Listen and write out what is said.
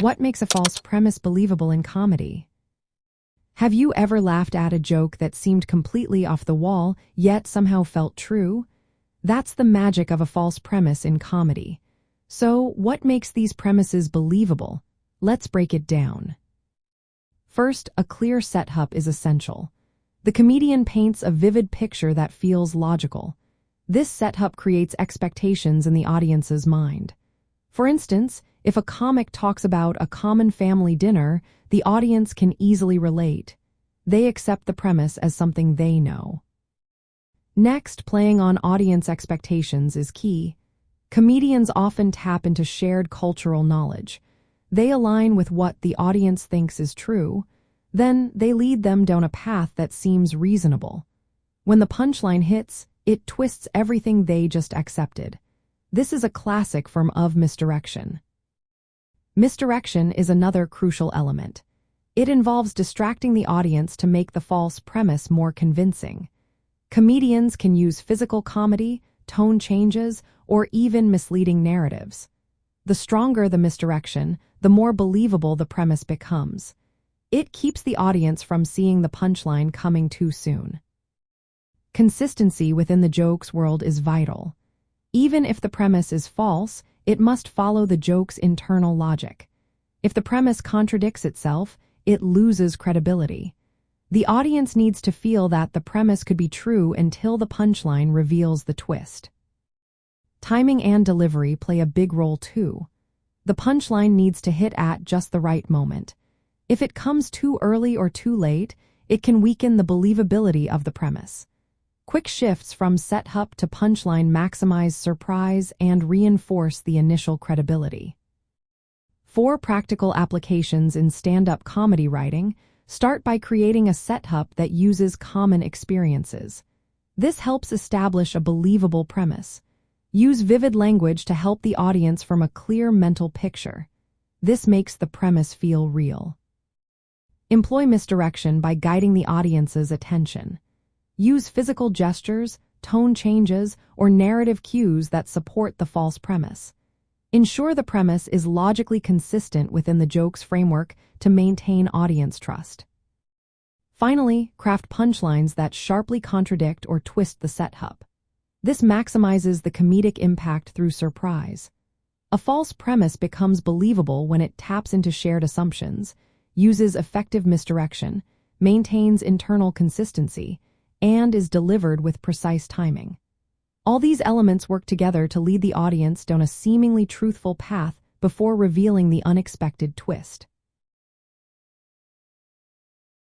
What makes a false premise believable in comedy? Have you ever laughed at a joke that seemed completely off the wall, yet somehow felt true? That's the magic of a false premise in comedy. So, what makes these premises believable? Let's break it down. First, a clear setup is essential. The comedian paints a vivid picture that feels logical. This setup creates expectations in the audience's mind. For instance, if a comic talks about a common family dinner, the audience can easily relate. They accept the premise as something they know. Next, playing on audience expectations is key. Comedians often tap into shared cultural knowledge. They align with what the audience thinks is true. Then they lead them down a path that seems reasonable. When the punchline hits, it twists everything they just accepted. This is a classic form of misdirection. Misdirection is another crucial element. It involves distracting the audience to make the false premise more convincing. Comedians can use physical comedy, tone changes, or even misleading narratives. The stronger the misdirection, the more believable the premise becomes. It keeps the audience from seeing the punchline coming too soon. Consistency within the joke's world is vital. Even if the premise is false, it must follow the joke's internal logic. If the premise contradicts itself, it loses credibility. The audience needs to feel that the premise could be true until the punchline reveals the twist. Timing and delivery play a big role too. The punchline needs to hit at just the right moment. If it comes too early or too late, it can weaken the believability of the premise. Quick shifts from setup to punchline maximize surprise and reinforce the initial credibility. 4 practical applications in stand-up comedy writing. Start by creating a setup that uses common experiences. This helps establish a believable premise. Use vivid language to help the audience form a clear mental picture. This makes the premise feel real. Employ misdirection by guiding the audience's attention. Use physical gestures, tone changes, or narrative cues that support the false premise. Ensure the premise is logically consistent within the joke's framework to maintain audience trust. Finally, craft punchlines that sharply contradict or twist the setup. This maximizes the comedic impact through surprise. A false premise becomes believable when it taps into shared assumptions, uses effective misdirection, maintains internal consistency, and is delivered with precise timing. All these elements work together to lead the audience down a seemingly truthful path before revealing the unexpected twist.